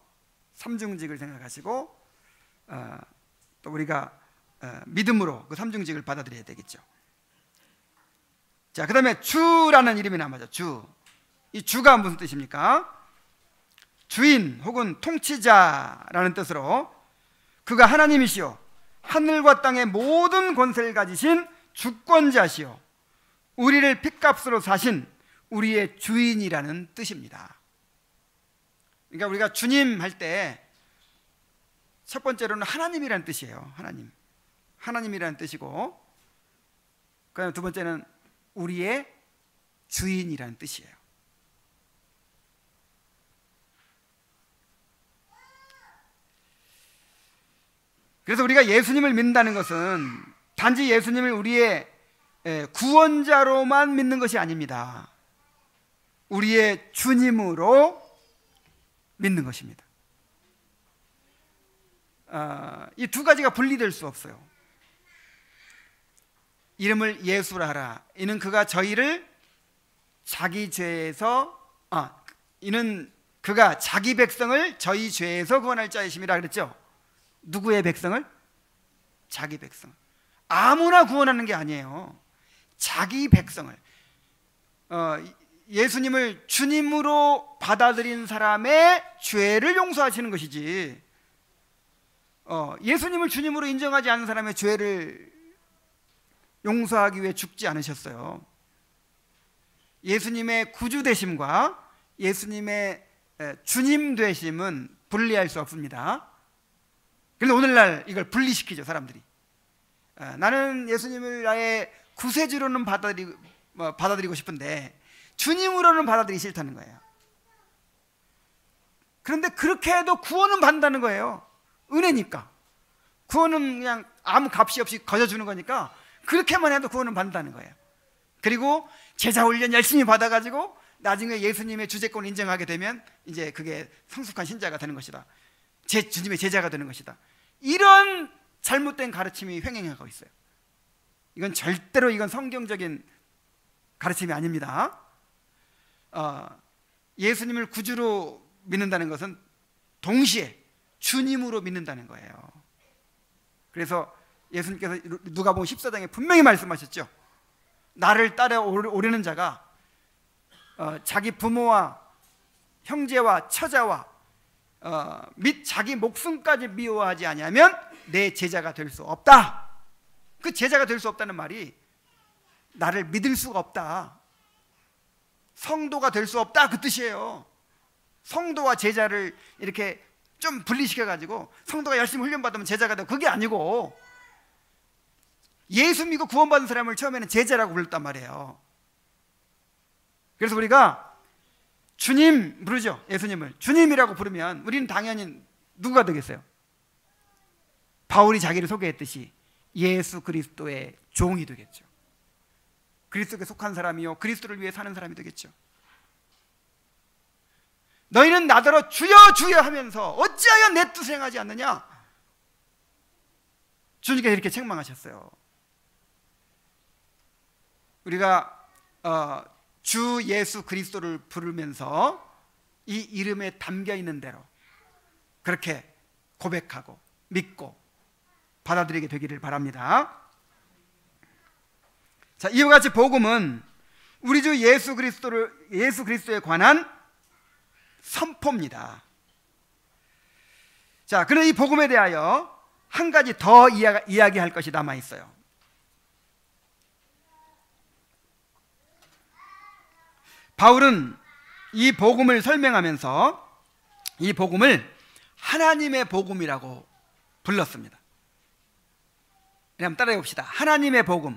삼중직을 생각하시고 또 우리가 믿음으로 그 삼중직을 받아들여야 되겠죠. 자, 그 다음에 주라는 이름이 나오죠. 주. 이 주가 무슨 뜻입니까? 주인 혹은 통치자라는 뜻으로 그가 하나님이시오 하늘과 땅의 모든 권세를 가지신 주권자시오 우리를 핏값으로 사신 우리의 주인이라는 뜻입니다. 그러니까 우리가 주님 할 때 첫 번째로는 하나님이라는 뜻이에요. 하나님이라는 뜻이고 그다음에 두 번째는 우리의 주인이라는 뜻이에요. 그래서 우리가 예수님을 믿는다는 것은 단지 예수님을 우리의 구원자로만 믿는 것이 아닙니다. 우리의 주님으로 믿는 것입니다. 이 두 가지가 분리될 수 없어요. 이름을 예수라 하라. 이는 그가 저희를 자기 죄에서 이는 그가 자기 백성을 저희 죄에서 구원할 자이심이라 그랬죠. 누구의 백성을? 자기 백성. 아무나 구원하는 게 아니에요. 자기 백성을. 예수님을 주님으로 받아들인 사람의 죄를 용서하시는 것이지 예수님을 주님으로 인정하지 않는 사람의 죄를 용서하기 위해 죽지 않으셨어요. 예수님의 구주 되심과 예수님의 주님 되심은 분리할 수 없습니다. 그런데 오늘날 이걸 분리시키죠, 사람들이. 나는 예수님을 나의 구세주로는 받아들이고 싶은데 주님으로는 받아들이기 싫다는 거예요. 그런데 그렇게 해도 구원은 받는다는 거예요. 은혜니까. 구원은 그냥 아무 값이 없이 거저주는 거니까 그렇게만 해도 구원은 받는다는 거예요. 그리고 제자 훈련 열심히 받아가지고 나중에 예수님의 주재권을 인정하게 되면 이제 그게 성숙한 신자가 되는 것이다. 주님의 제자가 되는 것이다. 이런 잘못된 가르침이 횡행하고 있어요. 이건 절대로 이건 성경적인 가르침이 아닙니다. 예수님을 구주로 믿는다는 것은 동시에 주님으로 믿는다는 거예요. 그래서 예수님께서 누가복음 14장에 분명히 말씀하셨죠. 나를 따라오려는 자가 자기 부모와 형제와 처자와 및 자기 목숨까지 미워하지 아니하면 내 제자가 될 수 없다. 그 제자가 될 수 없다는 말이 나를 믿을 수가 없다, 성도가 될 수 없다, 그 뜻이에요. 성도와 제자를 이렇게 좀 분리시켜가지고 성도가 열심히 훈련받으면 제자가 되고, 그게 아니고 예수 믿고 구원받은 사람을 처음에는 제자라고 불렀단 말이에요. 그래서 우리가 주님 부르죠. 예수님을 주님이라고 부르면 우리는 당연히 누가 되겠어요? 바울이 자기를 소개했듯이 예수 그리스도의 종이 되겠죠. 그리스도께 속한 사람이요 그리스도를 위해 사는 사람이 되겠죠. 너희는 나더러 주여 주여 하면서 어찌하여 내 뜻을 행하지 않느냐? 주님께서 이렇게 책망하셨어요. 우리가 주 예수 그리스도를 부르면서 이 이름에 담겨 있는 대로 그렇게 고백하고 믿고 받아들이게 되기를 바랍니다. 자, 이와 같이 복음은 우리 주 예수 그리스도에 관한 선포입니다. 자, 그런데 이 복음에 대하여 한 가지 더 이야기할 것이 남아 있어요. 바울은 이 복음을 설명하면서 이 복음을 하나님의 복음이라고 불렀습니다. 한번 따라해 봅시다. 하나님의 복음.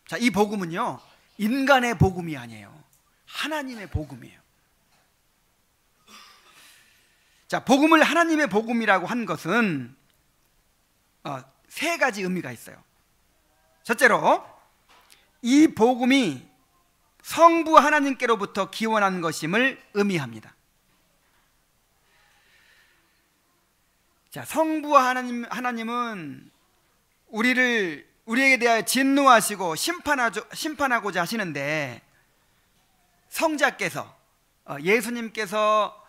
자, 이 복음은요 인간의 복음이 아니에요. 하나님의 복음이에요. 자, 복음을 하나님의 복음이라고 한 것은 세 가지 의미가 있어요. 첫째로, 이 복음이 성부 하나님께로부터 기원한 것임을 의미합니다. 자, 성부 하나님은 우리에게 대하여 진노하시고 심판하고자 하시는데, 성자께서 예수님께서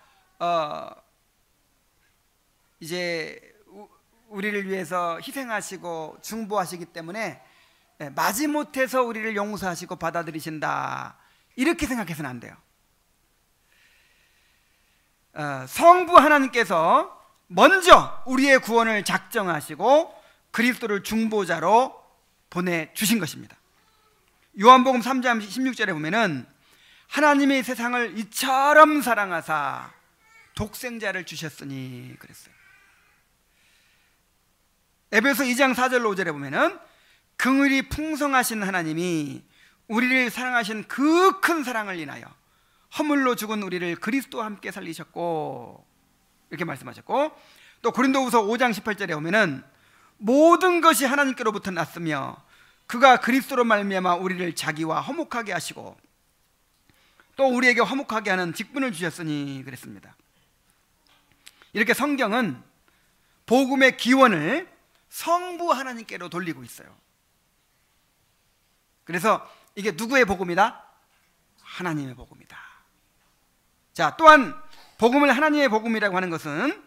이제 우리를 위해서 희생하시고 중보하시기 때문에 마지못해서 우리를 용서하시고 받아들이신다, 이렇게 생각해서는 안 돼요. 성부 하나님께서 먼저 우리의 구원을 작정하시고 그리스도를 중보자로 보내주신 것입니다. 요한복음 3장 16절에 보면은 하나님의 세상을 이처럼 사랑하사 독생자를 주셨으니 그랬어요. 에베소 2장 4절로 5절에 보면은 긍휼이 풍성하신 하나님이 우리를 사랑하신 그 큰 사랑을 인하여 허물로 죽은 우리를 그리스도와 함께 살리셨고, 이렇게 말씀하셨고, 또 고린도후서 5장 18절에 보면은 모든 것이 하나님께로부터 났으며 그가 그리스도로 말미암아 우리를 자기와 화목하게 하시고 또 우리에게 화목하게 하는 직분을 주셨으니 그랬습니다. 이렇게 성경은 복음의 기원을 성부 하나님께로 돌리고 있어요. 그래서 이게 누구의 복음이다? 하나님의 복음이다. 자, 또한 복음을 하나님의 복음이라고 하는 것은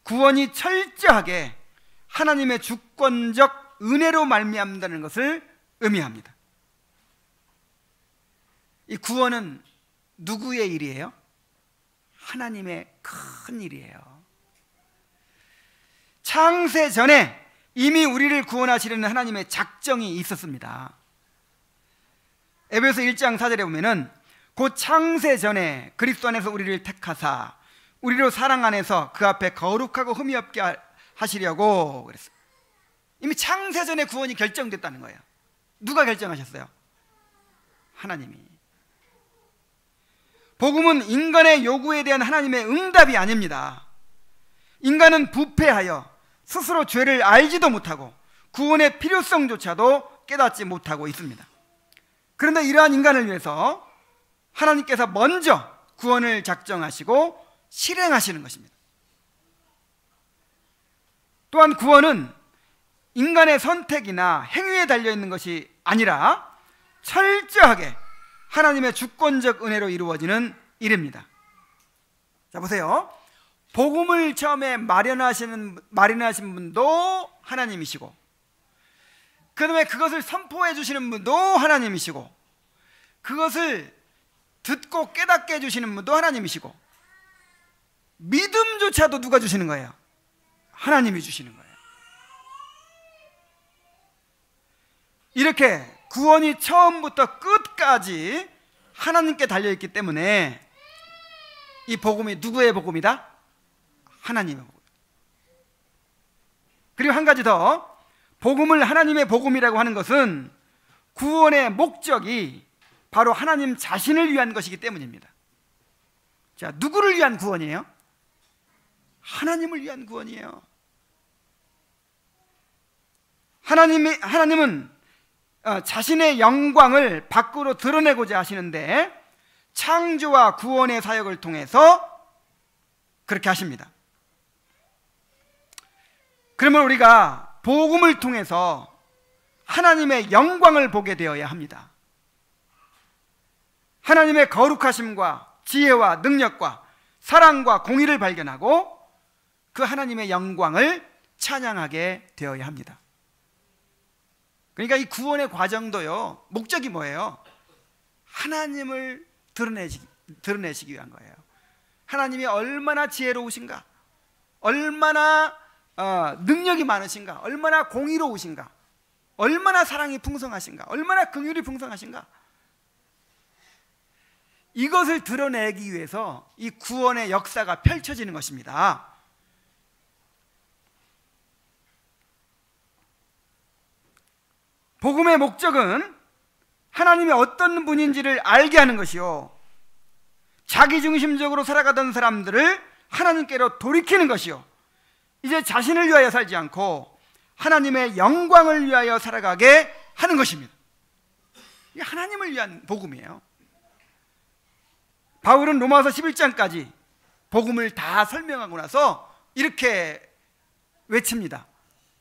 구원이 철저하게 하나님의 주권적 은혜로 말미암는다는 것을 의미합니다. 이 구원은 누구의 일이에요? 하나님의 큰 일이에요. 창세 전에 이미 우리를 구원하시려는 하나님의 작정이 있었습니다. 에베소 1장 4절에 보면은 곧 창세 전에 그리스도 안에서 우리를 택하사 우리로 사랑 안에서 그 앞에 거룩하고 흠이 없게 하시려고 그랬어요. 이미 창세 전에 구원이 결정됐다는 거예요. 누가 결정하셨어요? 하나님이. 복음은 인간의 요구에 대한 하나님의 응답이 아닙니다. 인간은 부패하여 스스로 죄를 알지도 못하고 구원의 필요성조차도 깨닫지 못하고 있습니다. 그런데 이러한 인간을 위해서 하나님께서 먼저 구원을 작정하시고 실행하시는 것입니다. 또한 구원은 인간의 선택이나 행위에 달려있는 것이 아니라 철저하게 하나님의 주권적 은혜로 이루어지는 일입니다. 자, 보세요. 복음을 처음에 마련하신 분도 하나님이시고, 그 다음에 그것을 선포해 주시는 분도 하나님이시고, 그것을 듣고 깨닫게 해주시는 분도 하나님이시고, 믿음조차도 누가 주시는 거예요? 하나님이 주시는 거예요. 이렇게 구원이 처음부터 끝까지 하나님께 달려있기 때문에 이 복음이 누구의 복음이다? 하나님의 복음. 그리고 한 가지 더, 복음을 하나님의 복음이라고 하는 것은 구원의 목적이 바로 하나님 자신을 위한 것이기 때문입니다. 자, 누구를 위한 구원이에요? 하나님을 위한 구원이에요. 하나님은 자신의 영광을 밖으로 드러내고자 하시는데 창조와 구원의 사역을 통해서 그렇게 하십니다. 그러면 우리가 복음을 통해서 하나님의 영광을 보게 되어야 합니다. 하나님의 거룩하심과 지혜와 능력과 사랑과 공의를 발견하고 그 하나님의 영광을 찬양하게 되어야 합니다. 그러니까 이 구원의 과정도요, 목적이 뭐예요? 하나님을 드러내시기 위한 거예요. 하나님이 얼마나 지혜로우신가, 얼마나 능력이 많으신가, 얼마나 공의로우신가, 얼마나 사랑이 풍성하신가, 얼마나 긍휼이 풍성하신가, 이것을 드러내기 위해서 이 구원의 역사가 펼쳐지는 것입니다. 복음의 목적은 하나님이 어떤 분인지를 알게 하는 것이요, 자기중심적으로 살아가던 사람들을 하나님께로 돌이키는 것이요, 이제 자신을 위하여 살지 않고 하나님의 영광을 위하여 살아가게 하는 것입니다. 이게 하나님을 위한 복음이에요. 바울은 로마서 11장까지 복음을 다 설명하고 나서 이렇게 외칩니다.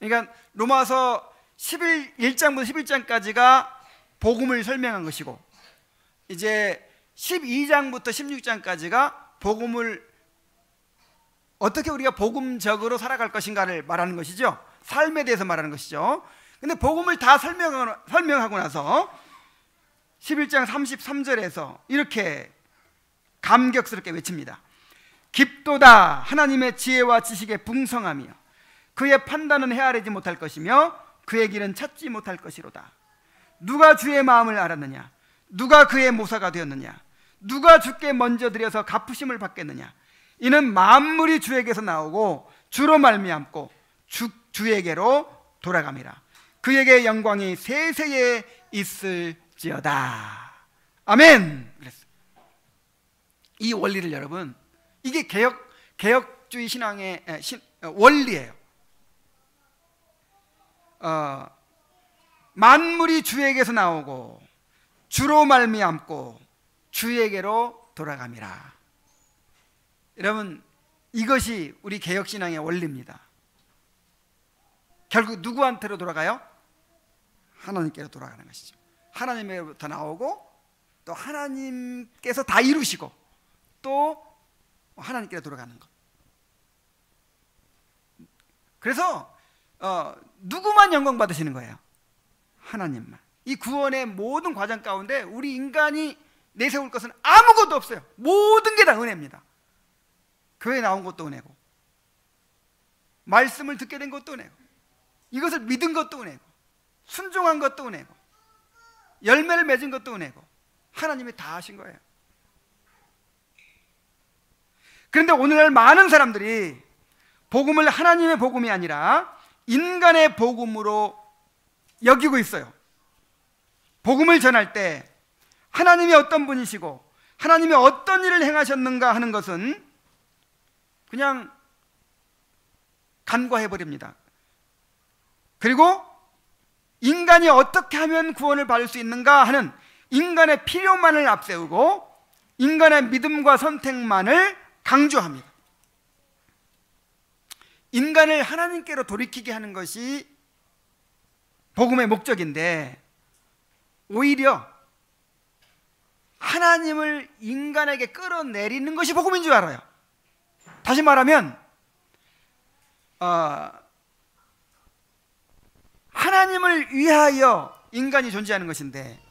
그러니까 로마서 1장부터 11장까지가 복음을 설명한 것이고, 이제 12장부터 16장까지가 복음을 어떻게 우리가 복음적으로 살아갈 것인가를 말하는 것이죠. 삶에 대해서 말하는 것이죠. 근데 복음을 다 설명하고 나서 11장 33절에서 이렇게 감격스럽게 외칩니다. 깊도다 하나님의 지혜와 지식의 풍성하며 그의 판단은 헤아리지 못할 것이며 그의 길은 찾지 못할 것이로다. 누가 주의 마음을 알았느냐? 누가 그의 모사가 되었느냐? 누가 주께 먼저 드려서 갚으심을 받겠느냐? 이는 만물이 주에게서 나오고 주로 말미암고 주에게로 돌아감이라. 그에게 영광이 세세에 있을지어다. 아멘. 그랬어요. 이 원리를 여러분, 이게 개혁주의 신앙의 원리예요. 만물이 주에게서 나오고 주로 말미암고 주에게로 돌아감이라. 여러분, 이것이 우리 개혁신앙의 원리입니다. 결국 누구한테로 돌아가요? 하나님께로 돌아가는 것이죠. 하나님으로부터 나오고 또 하나님께서 다 이루시고 또 하나님께로 돌아가는 것. 그래서 누구만 영광 받으시는 거예요? 하나님만. 이 구원의 모든 과정 가운데 우리 인간이 내세울 것은 아무것도 없어요. 모든 게 다 은혜입니다. 교회 나온 것도 은혜고, 말씀을 듣게 된 것도 은혜고, 이것을 믿은 것도 은혜고, 순종한 것도 은혜고, 열매를 맺은 것도 은혜고, 하나님이 다 하신 거예요. 그런데 오늘날 많은 사람들이 복음을 하나님의 복음이 아니라 인간의 복음으로 여기고 있어요. 복음을 전할 때 하나님이 어떤 분이시고 하나님이 어떤 일을 행하셨는가 하는 것은 그냥 간과해버립니다. 그리고 인간이 어떻게 하면 구원을 받을 수 있는가 하는 인간의 필요만을 앞세우고 인간의 믿음과 선택만을 강조합니다. 인간을 하나님께로 돌이키게 하는 것이 복음의 목적인데 오히려 하나님을 인간에게 끌어내리는 것이 복음인 줄 알아요. 다시 말하면 하나님을 위하여 인간이 존재하는 것인데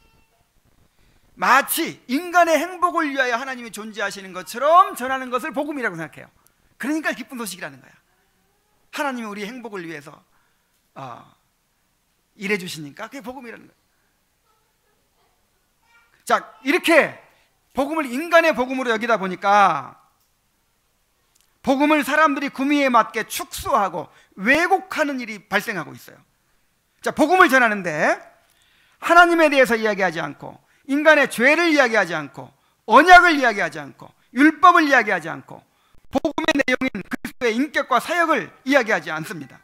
마치 인간의 행복을 위하여 하나님이 존재하시는 것처럼 전하는 것을 복음이라고 생각해요. 그러니까 기쁜 소식이라는 거야. 하나님이 우리 행복을 위해서 일해 주시니까 그게 복음이라는 거예요. 자, 이렇게 복음을 인간의 복음으로 여기다 보니까 복음을 사람들이 구미에 맞게 축소하고 왜곡하는 일이 발생하고 있어요. 자, 복음을 전하는데 하나님에 대해서 이야기하지 않고 인간의 죄를 이야기하지 않고 언약을 이야기하지 않고 율법을 이야기하지 않고 복음의 내용인 그리스도의 인격과 사역을 이야기하지 않습니다.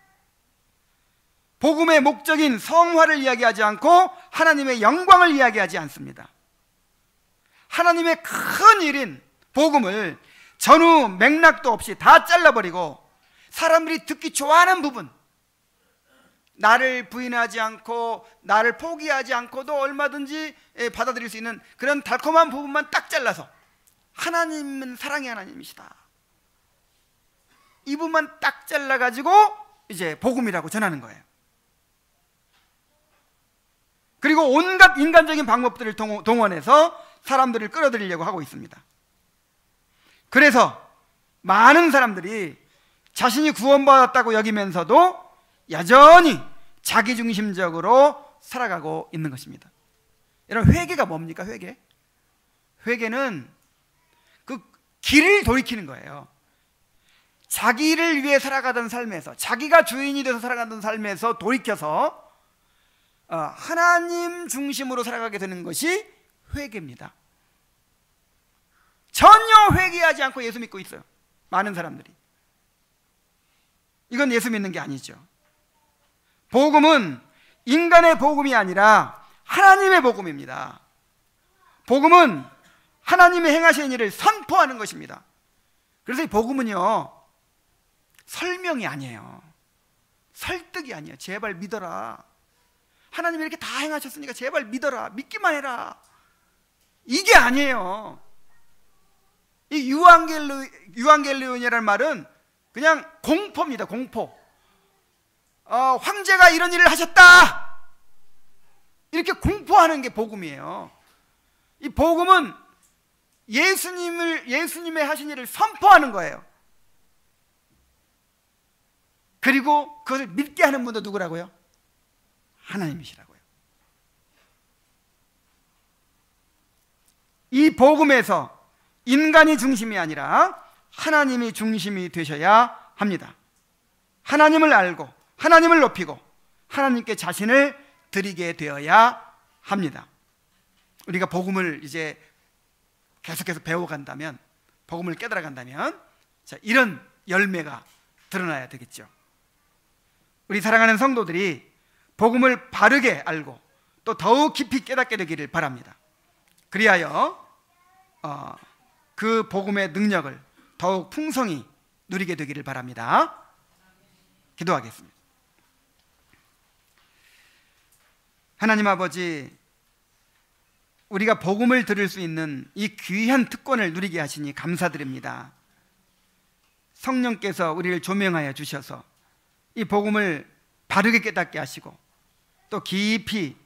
복음의 목적인 성화를 이야기하지 않고 하나님의 영광을 이야기하지 않습니다. 하나님의 큰 일인 복음을 전후 맥락도 없이 다 잘라버리고 사람들이 듣기 좋아하는 부분, 나를 부인하지 않고 나를 포기하지 않고도 얼마든지 받아들일 수 있는 그런 달콤한 부분만 딱 잘라서 하나님은 사랑의 하나님이시다, 이 부분만 딱 잘라가지고 이제 복음이라고 전하는 거예요. 그리고 온갖 인간적인 방법들을 동원해서 사람들을 끌어들이려고 하고 있습니다. 그래서 많은 사람들이 자신이 구원받았다고 여기면서도 여전히 자기중심적으로 살아가고 있는 것입니다. 여러분, 회개가 뭡니까? 회개는 그 길을 돌이키는 거예요. 자기를 위해 살아가던 삶에서, 자기가 주인이 돼서 살아가던 삶에서 돌이켜서 하나님 중심으로 살아가게 되는 것이 회개입니다. 전혀 회개하지 않고 예수 믿고 있어요, 많은 사람들이. 이건 예수 믿는 게 아니죠. 복음은 인간의 복음이 아니라 하나님의 복음입니다. 복음은 하나님의 행하신 일을 선포하는 것입니다. 그래서 이 복음은요, 설명이 아니에요. 설득이 아니에요. 제발 믿어라, 하나님이 이렇게 다 행하셨으니까 제발 믿어라, 믿기만 해라, 이게 아니에요. 이 유앙겔리온이라는 말은 그냥 공포입니다. 공포. 황제가 이런 일을 하셨다, 이렇게 공포하는 게 복음이에요. 이 복음은 예수님의 하신 일을 선포하는 거예요. 그리고 그것을 믿게 하는 분도 누구라고요? 하나님이시라고요. 이 복음에서 인간이 중심이 아니라 하나님이 중심이 되셔야 합니다. 하나님을 알고 하나님을 높이고 하나님께 자신을 드리게 되어야 합니다. 우리가 복음을 이제 계속해서 배워간다면, 복음을 깨달아간다면, 자, 이런 열매가 드러나야 되겠죠. 우리 사랑하는 성도들이 복음을 바르게 알고 또 더욱 깊이 깨닫게 되기를 바랍니다. 그리하여 그 복음의 능력을 더욱 풍성히 누리게 되기를 바랍니다. 기도하겠습니다. 하나님 아버지, 우리가 복음을 들을 수 있는 이 귀한 특권을 누리게 하시니 감사드립니다. 성령께서 우리를 조명하여 주셔서 이 복음을 바르게 깨닫게 하시고 또 깊이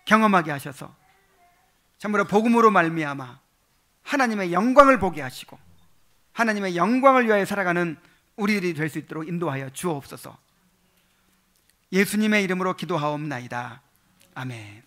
경험하게 하셔서 참으로 복음으로 말미암아 하나님의 영광을 보게 하시고 하나님의 영광을 위하여 살아가는 우리들이 될 수 있도록 인도하여 주옵소서. 예수님의 이름으로 기도하옵나이다. 아멘.